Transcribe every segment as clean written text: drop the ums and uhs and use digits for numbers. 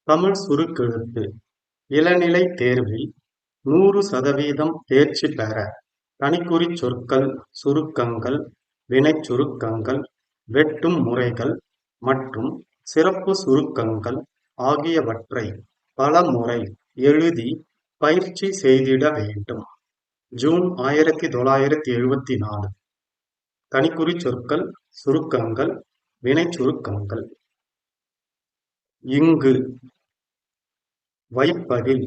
தமிழ் சுருக்கெழுத்து இளநிலை தேர்வில் 100% தேர்ச்சி பெற தனிக்குறிச் சொற்கள், சுருக்கங்கள், வினைச் சுருக்கங்கள், வெட்டும் முறைகள் மற்றும் சிறப்பு சுருக்கங்கள் ஆகியவற்றை பலமுறை எழுதி பயிற்சி செய்திட வேண்டும். ஜூன் 1974. தனிக்குறிச் சொற்கள், சுருக்கங்கள், வினைச் சுருக்கங்கள். இங்கு வைப்பதில்,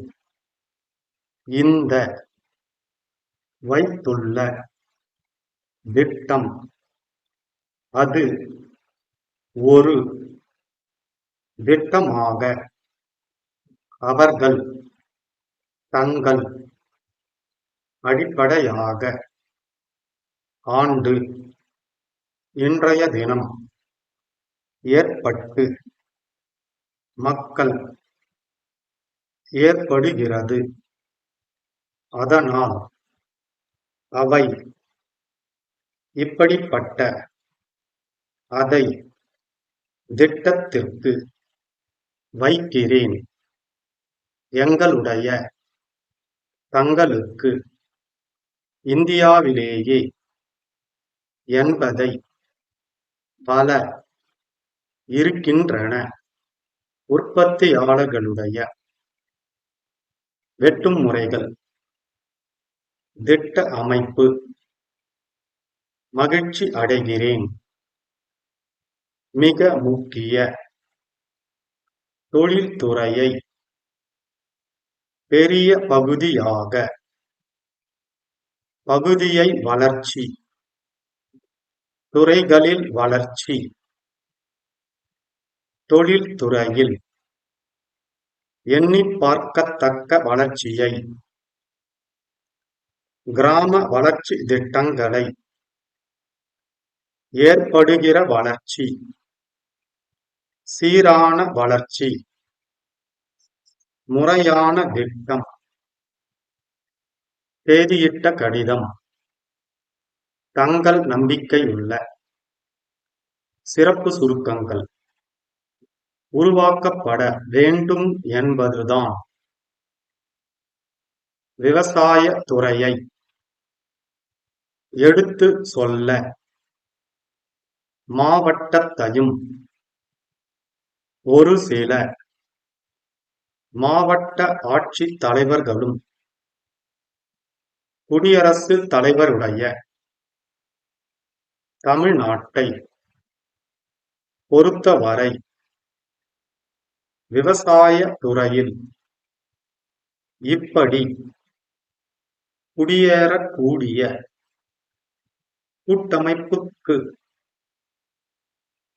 இந்த வைத்துள்ள, திட்டம், அது ஒரு திட்டமாக, அவர்கள், தங்கள், அடிப்படையாக, ஆண்டு, இன்றைய தினம், ஏற்பட்டு, மக்கள், ஏற்படுகிறது, அதனால், அவை, இப்படிப்பட்ட, அதை, திட்டத்திற்கு, வைக்கிறேன், எங்களுடைய, தங்களுக்கு, இந்தியாவிலேயே, என்பதை, பல, இருக்கின்றன, உற்பத்தியாளர்களுடைய. வெட்டும் முறைகள். திட்ட அமைப்பு. மகிழ்ச்சி அடைகிறேன், மிக முக்கிய, தொழில்துறையை, பெரிய பகுதியாக, பகுதியை வளர்ச்சி, துறைகளில் வளர்ச்சி, தொழில்துறையில், எண்ணிப் பார்க்கத்தக்க வளர்ச்சியை, கிராம வளர்ச்சி திட்டங்களை, ஏற்படுகிற வளர்ச்சி, சீரான வளர்ச்சி, முறையான திட்டம், தேதியிட்ட கடிதம், தங்கள் நம்பிக்கையுள்ள. சிறப்பு சுருக்கங்கள். உருவாக்கப்பட வேண்டும் என்பதுதான். விவசாய துறையை, எடுத்து சொல்ல, மாவட்டத்தையும், ஒரு சில, மாவட்ட ஆட்சித் தலைவர்களும், குடியரசுத் தலைவருடைய, தமிழ்நாட்டை, பொறுத்தவரை, விவசாய துறையில், இப்படி, குடியேறக்கூடிய, கூட்டமைப்புக்கு,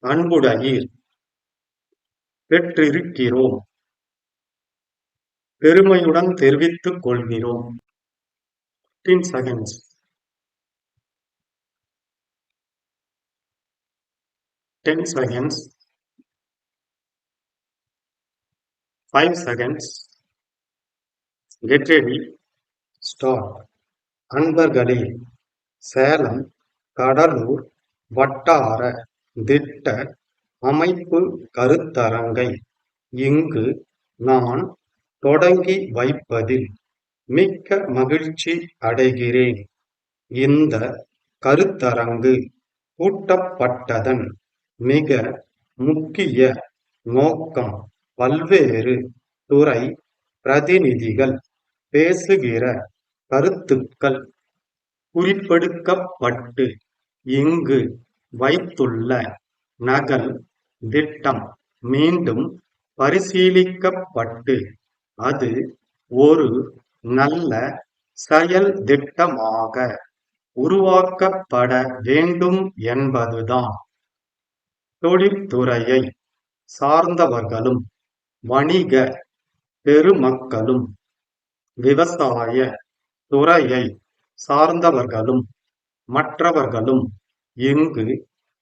அன்புடையீர், பெற்றிருக்கிறோம், பெருமையுடன் தெரிவித்துக் கொள்கிறோம். 15 seconds. 10 seconds. 5 seconds. Get ready. Start. அன்பர்களே, சேலம் கடலூர் வட்டார திட்ட அமைப்பு கருத்தரங்கை இங்கு நான் தொடங்கி வைப்பதில் மிக்க மகிழ்ச்சி அடைகிறேன். இந்த கருத்தரங்கு கூட்டப்பட்டதன் மிக முக்கிய நோக்கம் பல்வேறு துறை பிரதிநிதிகள் பேசுகிற கருத்துக்கள் குறிப்பெடுக்கப்பட்டு இங்கு வைத்துள்ள நகல் திட்டம் மீண்டும் பரிசீலிக்கப்பட்டு அது ஒரு நல்ல செயல் திட்டமாக உருவாக்கப்பட வேண்டும் என்பதுதான். தொழில்துறையை சார்ந்தவர்களும் வணிக பெருமக்களும் விவசாய துறையை சார்ந்தவர்களும் மற்றவர்களும் இங்கு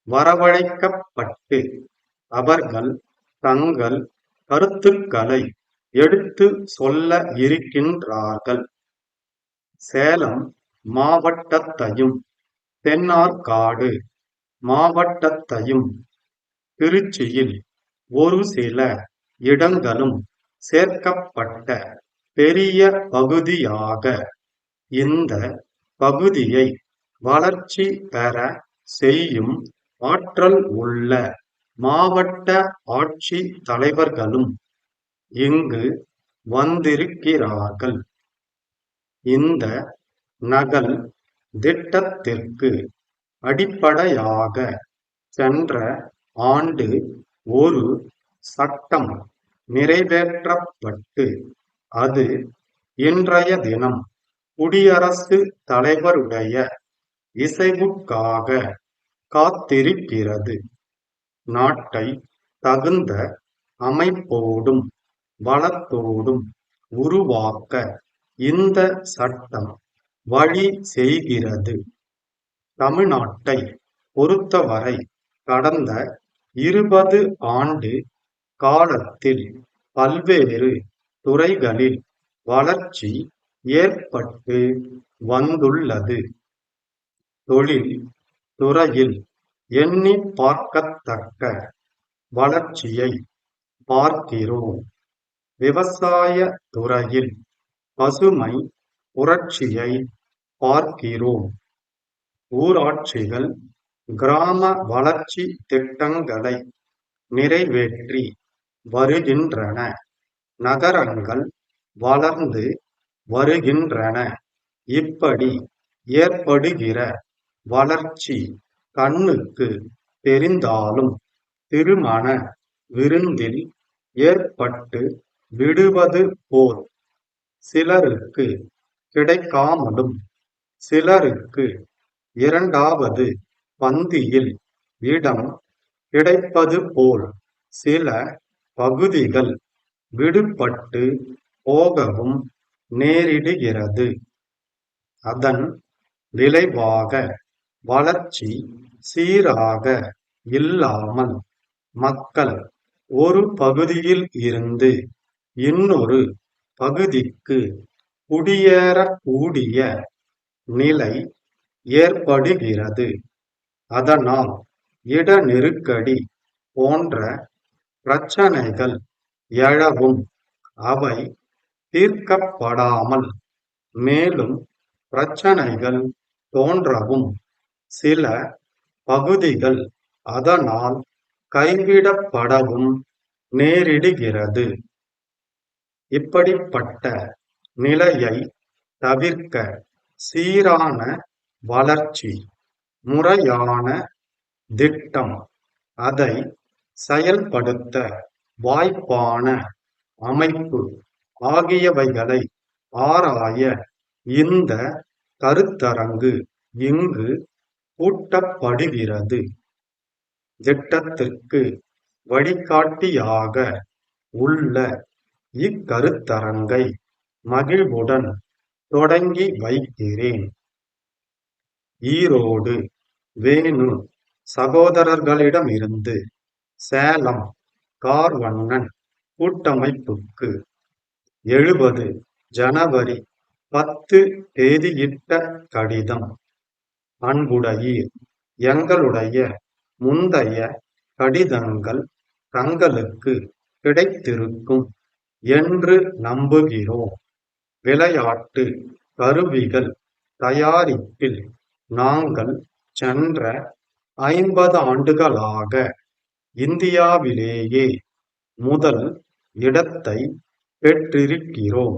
வரவழைக்கப்பட்டு அவர்கள் தங்கள் கருத்துக்களை எடுத்து சொல்ல இருக்கின்றார்கள். சேலம் மாவட்டத்தையும் தென்னார்காடு மாவட்டத்தையும் திருச்சியில் ஒரு சில இடங்களும் சேர்க்கப்பட்ட பெரிய பகுதியாக இந்த பகுதியை வளர்ச்சி பெற செய்யும் ஆற்றல் உள்ள மாவட்ட ஆட்சி தலைவர்களும் இங்கு வந்திருக்கிறார்கள். இந்த நகல் திட்டத்திற்கு அடிப்படையாக சென்ற ஆண்டு ஒரு சட்டம் நிறைவேற்றப்பட்டு அது இன்றைய தினம் குடியரசுத் தலைவருடைய இசைவுக்காக காத்திருக்கிறது. நாட்டை தகுந்த அமைப்போடும் வளத்தோடும் உருவாக்க இந்த சட்டம் வழி செய்கிறது. தமிழ்நாட்டை பொறுத்தவரை கடந்த 20 ஆண்டு காலத்தில் பல்வேறு துறைகளில் வளர்ச்சி ஏற்பட்டு வந்துள்ளது. தொழில் துறையில் எண்ணி பார்க்கத்தக்க வளர்ச்சியை பார்க்கிறோம். விவசாய துறையில் பசுமை புரட்சியை பார்க்கிறோம். ஊராட்சிகள் கிராம வளர்ச்சி திட்டங்களை நிறைவேற்றி வருகின்றன. நகரங்கள் வளர்ந்து வருகின்றன. இப்படி ஏற்படுகிற வளர்ச்சி கண்ணுக்கு தெரிந்தாலும் திருமண விருந்தில் ஏற்பட்டு விடுவது போல் சிலருக்கு கிடைக்காமலும் சிலருக்கு இரண்டாவது பந்தியில் இடம் கிடைப்பது போல் சில பகுதிகள் விடுபட்டு போகவும் நேரிடுகிறது. அதன் விளைவாக வளர்ச்சி சீராக இல்லாமல் மக்கள் ஒரு பகுதியில் இருந்து இன்னொரு பகுதிக்கு குடியேறக்கூடிய நிலை ஏற்படுகிறது. அதனால் இட நெருக்கடி போன்ற பிரச்சனைகள் எழவும் அவை தீர்க்கப்படாமல் மேலும் பிரச்சனைகள் தோன்றவும் சில பகுதிகள் அதனால் கைவிடப்படவும் நேரிடுகிறது. இப்படிப்பட்ட நிலையை தவிர்க்க சீரான வளர்ச்சி, முறையான திட்டம், அதை செயல்படுத்த வாய்ப்பான அமைப்பு ஆகியவைகளை ஆராய இந்த கருத்தரங்கு இங்கு கூட்டப்படுகிறது. திட்டத்திற்கு வழிகாட்டியாக உள்ள இக்கருத்தரங்கை மகிழ்வுடன் தொடங்கி வைக்கிறேன். ஈரோடு வேணு சகோதரர்களிடமிருந்து சேலம் கார்வண்ணன் கூட்டமைப்புக்கு 70 ஜனவரி 10 தேதியிட்ட கடிதம். அன்புடையீர், எங்களுடைய முந்தைய கடிதங்கள் தங்களுக்கு கிடைத்திருக்கும் என்று நம்புகிறோம். விளையாட்டு கருவிகள் தயாரிப்பில் நாங்கள் சென்ற 50 ஆண்டுகளாக இந்தியாவிலேயே முதல் இடத்தை பெற்றிருக்கிறோம்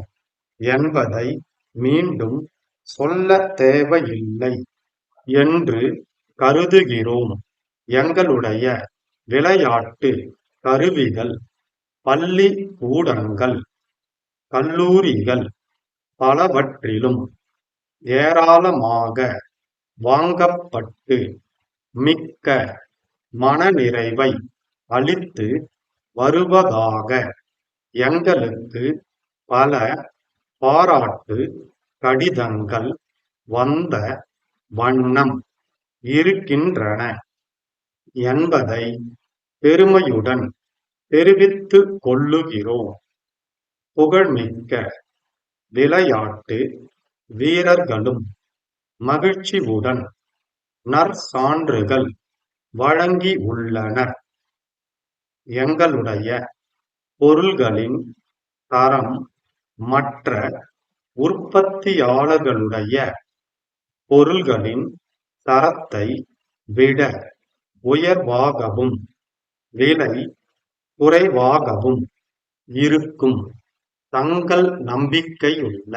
என்பதை மீண்டும் சொல்ல தேவையில்லை என்று கருதுகிறோம். எங்களுடைய விளையாட்டு கருவிகள் பள்ளி கூடங்கள், கல்லூரிகள் பலவற்றிலும் ஏராளமாக வாங்கப்பட்டு மிக்க மனநிறைவை அளித்து வருவதாக எங்களுக்கு பல பாராட்டு கடிதங்கள் வந்த வண்ணம் இருக்கின்றன என்பதை பெருமையுடன் தெரிவித்துக் கொள்ளுகிறோம். புகழ்மிக்க விளையாட்டு வீரர்களும் மகிழ்ச்சியுடன் நற்சான்றுகள் வழங்கியுள்ளனர். எங்களுடைய பொருள்களின் தரம் மற்ற உற்பத்தியாளர்களுடைய பொருள்களின் தரத்தை விட உயர்வாகவும் விலை குறைவாகவும் இருக்கும் தங்கள் நம்பிக்கையுள்ள